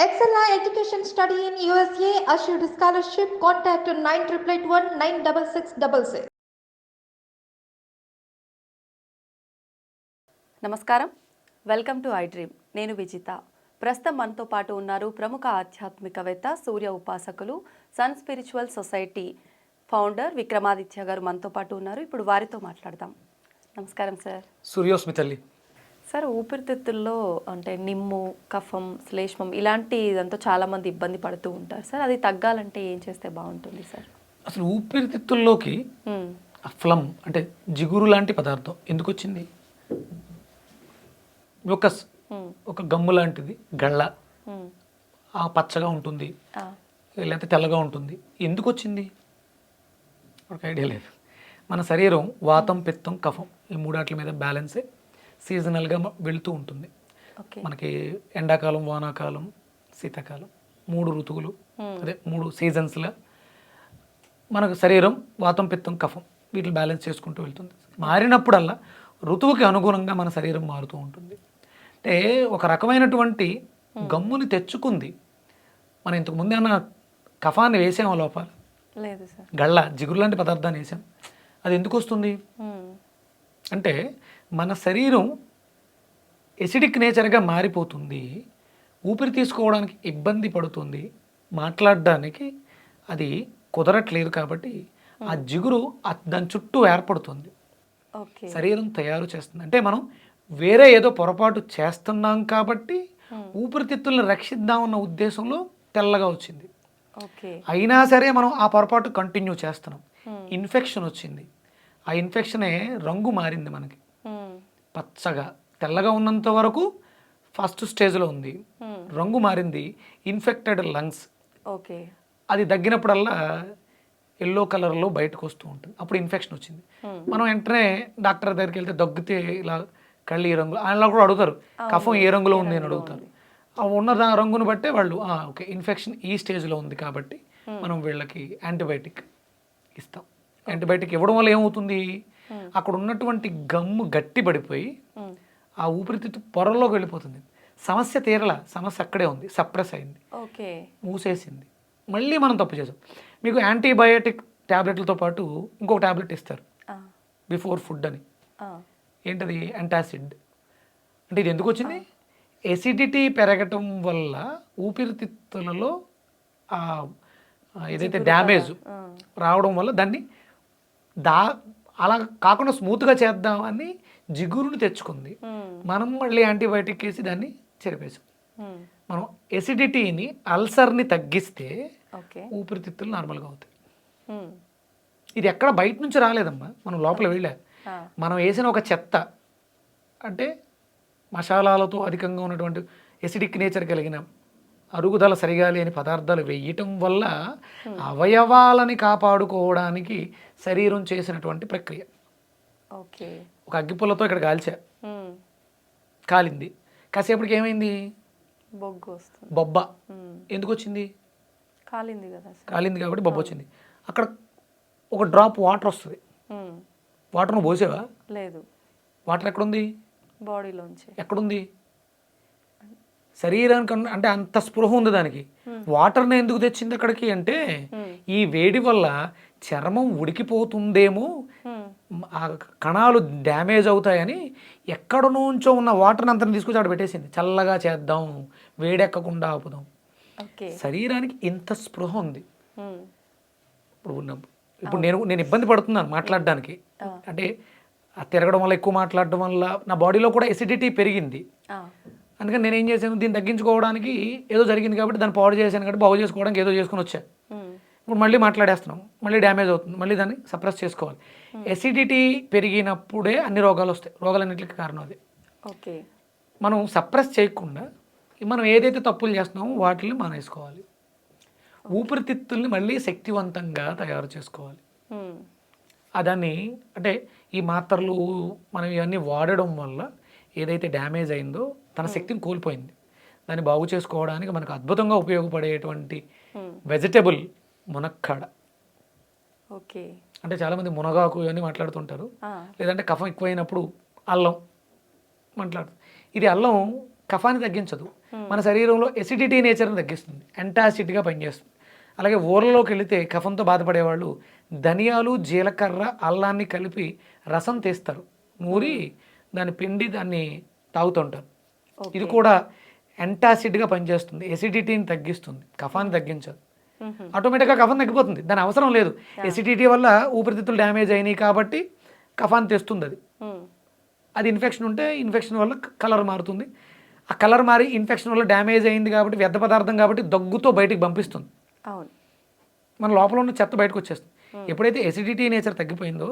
Excella Education Study in USA assured scholarship. Contact 9881 96666. నమస్కారం, welcome to I dream. నేను విజిత. ప్రస్తుతం మనతో పాటు ఉన్నారు ప్రముఖ ఆధ్యాత్మికవేత్త, సూర్య ఉపాసకులు, sun spiritual society founder Vikramaditya garu మనతో పాటు ఉన్నారు. ఇప్పుడు వారితో మాట్లాడదాం. నమస్కారం సార్. సూర్యోస్మి తల్లి. సార్, ఊపిరితిత్తుల్లో అంటే నిమ్ము, కఫం, శ్లేష్మం ఇలాంటి ఇదంతా చాలామంది ఇబ్బంది పడుతూ ఉంటారు సార్. అది తగ్గాలంటే ఏం చేస్తే బాగుంటుంది సార్? అసలు ఊపిరితిత్తుల్లోకి ఫ్లమ్ అంటే జిగురు లాంటి పదార్థం ఎందుకు వచ్చింది? ఒక గమ్ము లాంటిది, గళ్ళ, ఆ పచ్చగా ఉంటుంది లేకపోతే తెల్లగా ఉంటుంది. ఎందుకు వచ్చింది? ఒక ఐడియా లేదు. మన శరీరం వాతం, పిత్తం, కఫం ఈ మూడాట్ల మీద బ్యాలెన్సే సీజనల్గా వెళుతూ ఉంటుంది. మనకి ఎండాకాలం, వానాకాలం, శీతాకాలం 3 ఋతువులు, అదే 3 సీజన్స్లో మనకు శరీరం వాతం, పిత్తం, కఫం వీటిని బ్యాలెన్స్ చేసుకుంటూ వెళ్తుంది. మారినప్పుడల్లా ఋతువుకి అనుగుణంగా మన శరీరం మారుతూ ఉంటుంది. అంటే ఒక రకమైనటువంటి గమ్ముని తెచ్చుకుంది. మనం ఇంతకు ముందు ఏమన్నా కఫాన్ని వేసాము లోపల? లేదు సార్. గళ్ళ, జిగురు లాంటి పదార్థాన్ని వేసాం. అది ఎందుకు వస్తుంది అంటే మన శరీరం ఎసిడిక్ నేచర్గా మారిపోతుంది. ఊపిరి తీసుకోవడానికి ఇబ్బంది పడుతుంది, మాట్లాడడానికి అది కుదరట్లేదు. కాబట్టి ఆ జిగురు దాని చుట్టూ ఏర్పడుతుంది, శరీరం తయారు చేస్తుంది. అంటే మనం వేరే ఏదో పొరపాటు చేస్తున్నాం కాబట్టి ఊపిరితిత్తులను రక్షిద్దామన్న ఉద్దేశంలో తెల్లగా వచ్చింది. అయినా సరే మనం ఆ పొరపాటు కంటిన్యూ చేస్తున్నాం. ఇన్ఫెక్షన్ వచ్చింది. ఆ ఇన్ఫెక్షనే రంగు మారింది. మనకి పచ్చగా తెల్లగా ఉన్నంత వరకు ఫస్ట్ స్టేజ్లో ఉంది. రంగు మారింది, ఇన్ఫెక్టెడ్ లంగ్స్. అది తగ్గినప్పుడల్లా ఎల్లో కలర్లో బయటకు వస్తూ ఉంటుంది. అప్పుడు ఇన్ఫెక్షన్ వచ్చింది. మనం వెంటనే డాక్టర్ దగ్గరికి వెళ్తే దగ్గితే ఇలా కళ్ళు ఈ రంగు, అలా కూడా అడుగుతారు కఫం ఏ రంగులో ఉంది అని అడుగుతారు. ఆ ఉన్న రంగును బట్టే వాళ్ళు ఓకే ఇన్ఫెక్షన్ ఈ స్టేజ్లో ఉంది కాబట్టి మనం వీళ్ళకి యాంటీబయాటిక్ ఇస్తాం. యాంటీబయాటిక్ ఇవ్వడం వల్ల ఏమవుతుంది? అక్కడ ఉన్నటువంటి గమ్ము గట్టి పడిపోయి ఆ ఊపిరితిత్తు పొరల్లోకి వెళ్ళిపోతుంది. సమస్య తీరలా, సమస్య అక్కడే ఉంది, సప్రెస్ అయింది, మూసేసింది. మళ్ళీ మనం తప్పు చేసాం. మీకు యాంటీబయాటిక్ ట్యాబ్లెట్లతో పాటు ఇంకొక ట్యాబ్లెట్ ఇస్తారు బిఫోర్ ఫుడ్ అని. ఏంటది? యాంటాసిడ్. అంటే ఇది ఎందుకు వచ్చింది? ఎసిడిటీ పెరగటం వల్ల ఊపిరితిత్తులలో ఏదైతే డ్యామేజ్ రావడం వల్ల దాన్ని అలా కాకుండా స్మూత్గా చేద్దామని జిగురుని తెచ్చుకుంది. మనం మళ్ళీ యాంటీబయాటిక్ వేసి దాన్ని చెరిపేసాం. మనం ఎసిడిటీని, అల్సర్ని తగ్గిస్తే ఊపిరితిత్తులు నార్మల్గా అవుతాయి. ఇది ఎక్కడ బయట నుంచి రాలేదమ్మా, మనం లోపల వెళ్ళా. మనం వేసిన ఒక చెత్త అంటే మసాలాలతో అధికంగా ఉన్నటువంటి ఎసిడిక్ నేచర్ కలిగిన అరుగుదల సరిగా లేని పదార్థాలు వేయటం వల్ల అవయవాలని కాపాడుకోవడానికి శరీరం చేసినటువంటి ప్రక్రియ. ఒక అగ్గిపుల్లతో ఇక్కడ కాల్చా, కాలింది. కాసేపటికి ఏమైంది? బొబ్బ. ఎందుకు వచ్చింది? కాలింది కాబట్టి బొబ్బ వచ్చింది. అక్కడ ఒక డ్రాప్ వాటర్ వస్తుంది. వాటర్ నువ్వు పోసావా? లేదు. వాటర్ ఎక్కడుంది? బాడీలోంచి. ఎక్కడుంది? శరీరానికి అంటే అంత స్పృహ ఉంది దానికి. వాటర్ని ఎందుకు తెచ్చింది అక్కడికి అంటే ఈ వేడి వల్ల చర్మం ఉడికిపోతుందేమో, ఆ కణాలు డ్యామేజ్ అవుతాయని ఎక్కడ నుంచో ఉన్న వాటర్ని అంతా తీసుకొచ్చి అక్కడ పెట్టేసింది. చల్లగా చేద్దాం, వేడెక్కకుండా ఆపుదాం. శరీరానికి ఇంత స్పృహ ఉంది. ఇప్పుడు నేను ఇబ్బంది పడుతున్నాను మాట్లాడడానికి. అంటే తిరగడం వల్ల, ఎక్కువ మాట్లాడడం వల్ల నా బాడీలో కూడా ఎసిడిటీ పెరిగింది. అందుకని నేనేం చేశాను, దీన్ని తగ్గించుకోవడానికి ఏదో జరిగింది కాబట్టి దాన్ని పాడు చేశాను కాబట్టి బాగు చేసుకోవడానికి ఏదో చేసుకుని వచ్చా. ఇప్పుడు మళ్ళీ మాట్లాడేస్తున్నాం, మళ్ళీ డ్యామేజ్ అవుతుంది, మళ్ళీ దాన్ని సప్రెస్ చేసుకోవాలి. ఎసిడిటీ పెరిగినప్పుడే అన్ని రోగాలు వస్తాయి. రోగాలన్నింటికి కారణం అది. మనం సప్రెస్ చేయకుండా మనం ఏదైతే తప్పులు చేస్తున్నామో వాటిని మానేసుకోవాలి. ఊపిరితిత్తుల్ని మళ్ళీ శక్తివంతంగా తయారు చేసుకోవాలి. దాన్ని అంటే ఈ మాత్రలు మనం ఇవన్నీ వాడడం వల్ల ఏదైతే డ్యామేజ్ అయిందో తన శక్తిని కోల్పోయింది. దాన్ని బాగు చేసుకోవడానికి మనకు అద్భుతంగా ఉపయోగపడేటువంటి వెజిటబుల్ మునక్కాడ. అంటే చాలామంది మునగాకు ఇవన్నీ మాట్లాడుతుంటారు. లేదంటే కఫం ఎక్కువైనప్పుడు అల్లం మాట్లాడుతారు. ఇది అల్లం కఫాన్ని తగ్గించదు, మన శరీరంలో ఎసిడిటీ నేచర్ని తగ్గిస్తుంది, యాంటాసిడ్గా పనిచేస్తుంది. అలాగే ఊర్లలోకి వెళితే కఫంతో బాధపడేవాళ్ళు ధనియాలు, జీలకర్ర, అల్లాన్ని కలిపి రసం తీస్తారు, నూరి దాన్ని పిండి దాన్ని తాగుతుంటారు. ఇది కూడా యాంటాసిడ్గా పనిచేస్తుంది, ఎసిడిటీని తగ్గిస్తుంది, కఫాన్ని తగ్గించదు. ఆటోమేటిక్గా కఫం తగ్గిపోతుంది, దాని అవసరం లేదు. ఎసిడిటీ వల్ల ఊపిరితిత్తులు డ్యామేజ్ అయినాయి కాబట్టి కఫాన్ని తెస్తుంది. అది ఇన్ఫెక్షన్ ఉంటే ఇన్ఫెక్షన్ వల్ల కలర్ మారుతుంది, ఆ కలర్ మారి ఇన్ఫెక్షన్ వల్ల డ్యామేజ్ అయింది కాబట్టి వ్యర్థ పదార్థం కాబట్టి దగ్గుతో బయటికి పంపిస్తుంది. మన లోపల ఉన్న చెత్త బయటకు వచ్చేస్తుంది. ఎప్పుడైతే ఎసిడిటీ నేచర్ తగ్గిపోయిందో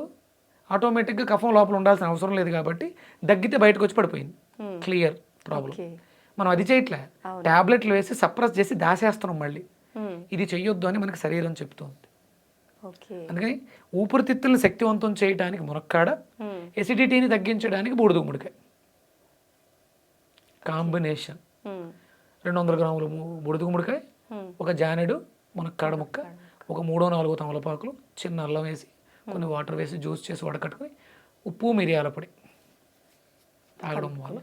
ఆటోమేటిక్గా కఫం లోపల ఉండాల్సిన అవసరం లేదు కాబట్టి దగ్గితే బయటకు వచ్చి పడిపోయింది. Clear problem. మనం అది చేయట్లే, టాబ్లెట్లు వేసి సప్రెస్ చేసి దాసేస్తున్నాం మళ్ళీ. ఇది చెయ్యొద్దు అని మనకి శరీరం చెప్తుంది. అందుకని ఊపిరితిత్తులను శక్తివంతం చేయడానికి మునక్కాడ, ఎసిడిటీని తగ్గించడానికి బూడిద గుమ్మడికాయ కాంబినేషన్. 200 గ్రాములు బూడిద గుమ్మడికాయ, ఒక జానెడు మునక్కాడ ముక్క, ఒక 3-4 తమలపాకులు, చిన్న అల్లం వేసి కొన్ని వాటర్ వేసి జ్యూస్ చేసి వడకట్టుకుని ఉప్పు మిరియాల పొడి తాగడం వల్ల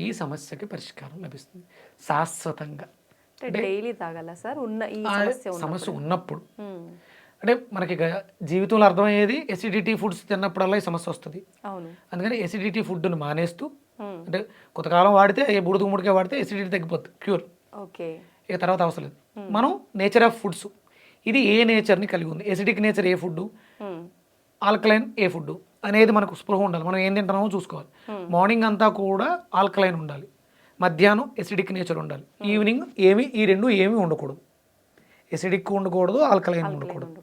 ఈ సమస్యకి పరిష్కారం లభిస్తుంది శాశ్వతంగా. డైలీ తాగాల సార్ సమస్య ఉన్నప్పుడు. అంటే మనకి జీవితంలో అర్థమయ్యేది ఎసిడిటీ ఫుడ్స్ తిన్నప్పుడల్లా ఈ సమస్య వస్తుంది. అందుకని ఎసిడిటీ ఫుడ్ని మానేస్తూ, అంటే కొంతకాలం వాడితే బూడిద గుమ్మడికాయ వాడితే ఎసిడిటీ తగ్గిపోతుంది క్యూర్, ఇక తర్వాత అవసరం లేదు. మనం నేచర్ ఆఫ్ ఫుడ్స్, ఇది ఏ నేచర్ని కలిగి ఉంది, ఎసిడిక్ నేచర్ ఏ ఫుడ్, ఆల్కలైన్ ఏ ఫుడ్ అనేది మనకు స్పృహ ఉండాలి. మనం ఏం తింటున్నామో చూసుకోవాలి. మార్నింగ్ అంతా కూడా ఆల్కలైన్ ఉండాలి, మధ్యాహ్నం ఎసిడిక్ నేచర్ ఉండాలి, ఈవినింగ్ ఈ రెండు ఏమీ ఉండకూడదు. ఎసిడిక్ ఉండకూడదు, ఆల్కలైన్ ఉండకూడదు.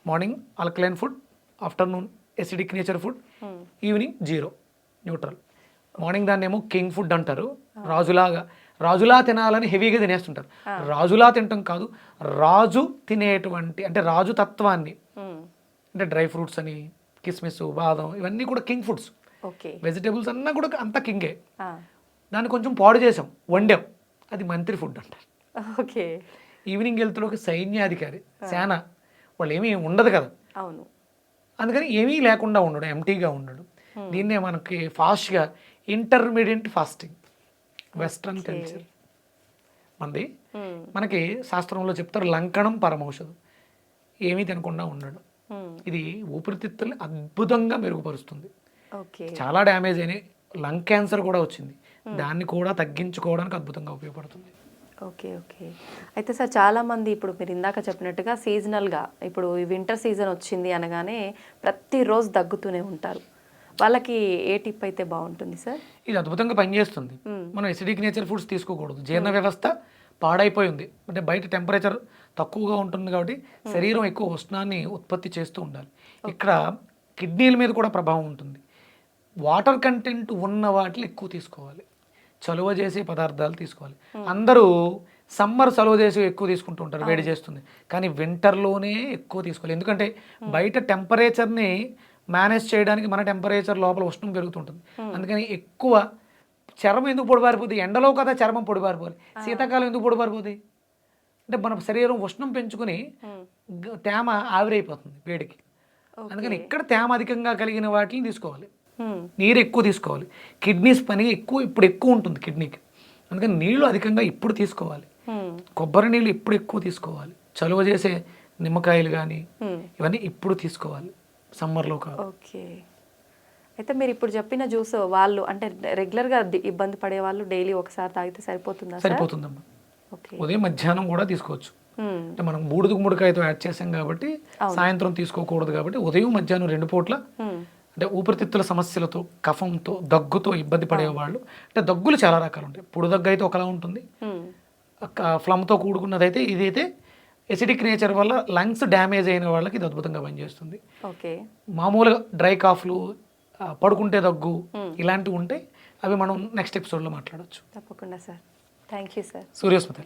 Morning alkaline food, afternoon acidic nature food, evening zero neutral. Morning దాన్ని ఏమో కింగ్ ఫుడ్ అంటారు, రాజులా తినాలని హెవీగా తినేస్తుంటారు. రాజులా తినటం కాదు, రాజు తినేటువంటి అంటే రాజు తత్వాన్ని, అంటే డ్రై ఫ్రూట్స్ అని, కిస్మిస్, బాదం, ఇవన్నీ కూడా కింగ్ ఫుడ్స్. వెజిటేబుల్స్ అన్నా కూడా అంతా కింగే. దాన్ని కొంచెం పాడు చేసాం, వండాం, అది మంత్రి ఫుడ్ అంటారు. ఈవినింగ్ వెళ్తులోకి సైన్యాధికారి, సేన, వాళ్ళు ఏమీ ఉండదు కదా, అందుకని ఏమీ లేకుండా ఉండడం, ఎంటీగా ఉండడం. దీన్నే మనకి ఫాస్ట్గా ఇంటర్మీడియట్ ఫాస్టింగ్, వెస్ట్రన్ కల్చర్ మంది. మనకి శాస్త్రంలో చెప్తారు లంకణం పరమౌషధం, ఏమీ తినకుండా ఉండడం. ఇది ఊపిరితిత్తుల్ని అద్భుతంగా మెరుగుపరుస్తుంది. చాలా డ్యామేజ్ అయినాయి, లంగ్ క్యాన్సర్ కూడా వచ్చింది, దాన్ని కూడా తగ్గించుకోవడానికి అద్భుతంగా ఉపయోగపడుతుంది. ఓకే. అయితే సార్ చాలామంది ఇప్పుడు మీరు ఇందాక చెప్పినట్టుగా సీజనల్గా ఇప్పుడు వింటర్ సీజన్ వచ్చింది అనగానే ప్రతిరోజు దగ్గుతూనే ఉంటారు, వాళ్ళకి ఏ టిప్ అయితే బాగుంటుంది సార్? ఇది అద్భుతంగా పనిచేస్తుంది. మనం ఎసిడిక్ నేచర్ ఫుడ్స్ తీసుకోకూడదు, జీర్ణ వ్యవస్థ పాడైపోయింది, అంటే బయట టెంపరేచర్ తక్కువగా ఉంటుంది కాబట్టి శరీరం ఎక్కువ ఉష్ణాన్ని ఉత్పత్తి చేస్తూ ఉండాలి. ఇక్కడ కిడ్నీల మీద కూడా ప్రభావం ఉంటుంది. వాటర్ కంటెంట్ ఉన్న వాటిని ఎక్కువ తీసుకోవాలి, చలువ చేసే పదార్థాలు తీసుకోవాలి. అందరూ సమ్మర్ చలువ చేసి ఎక్కువ తీసుకుంటూ ఉంటారు, వేడి చేస్తుంది, కానీ వింటర్లోనే ఎక్కువ తీసుకోవాలి. ఎందుకంటే బయట టెంపరేచర్ని మేనేజ్ చేయడానికి మన టెంపరేచర్ లోపల ఉష్ణం పెరుగుతుంటుంది. అందుకని ఎక్కువ చర్మం ఎందుకు పొడిబారిపోతుంది, ఎండలో కదా చర్మం పొడిబారిపోవాలి, శీతాకాలం ఎందుకు పొడిబారిపోతుంది అంటే మన శరీరం ఉష్ణం పెంచుకుని తేమ ఆవిరైపోతుంది వేడికి. అందుకని ఇక్కడ తేమ అధికంగా కలిగిన వాటిని తీసుకోవాలి, నీరు ఎక్కువ తీసుకోవాలి. కిడ్నీస్ పని ఇప్పుడు ఎక్కువ ఉంటుంది కిడ్నీకి, అందుకని నీళ్లు అధికంగా ఇప్పుడు తీసుకోవాలి. కొబ్బరి నీళ్ళు ఇప్పుడు ఎక్కువ తీసుకోవాలి, చలువ చేసే నిమ్మకాయలు కానీ ఇవన్నీ ఇప్పుడు తీసుకోవాలి, సమ్మర్లో కాదు. ఓకే. అయితే మీరు ఇప్పుడు చెప్పిన జ్యూస్ వాళ్ళు అంటే రెగ్యులర్గా ఇబ్బంది పడే వాళ్ళు డైలీ ఒకసారి తాగితే సరిపోతుందా? సరిపోతుందమ్మా. ఉదయం మధ్యాహ్నం కూడా తీసుకోవచ్చు. అంటే మనం బూడిద గుమ్మడికాయతో యాడ్ చేసాం కాబట్టి సాయంత్రం తీసుకోకూడదు కాబట్టి ఉదయం మధ్యాహ్నం 2 పూట్ల. అంటే ఊపిరితిత్తుల సమస్యలతో, కఫంతో, దగ్గుతో ఇబ్బంది పడేవాళ్ళు, అంటే దగ్గులు చాలా రకాలు ఉంటాయి. పొడి దగ్గు అయితే ఒకలా ఉంటుంది, ఫ్లమ్తో కూడుకున్నదైతే ఇదైతే ఎసిడిక్ నేచర్ వల్ల లంగ్స్ డ్యామేజ్ అయిన వాళ్ళకి ఇది అద్భుతంగా పనిచేస్తుంది. మామూలుగా డ్రై కాఫ్లు, పడుకుంటే దగ్గు ఇలాంటివి ఉంటాయి, అవి మనం నెక్స్ట్ ఎపిసోడ్లో మాట్లాడవచ్చు. తప్పకుండా సార్. Thank you sir. సూర్యస్మతి.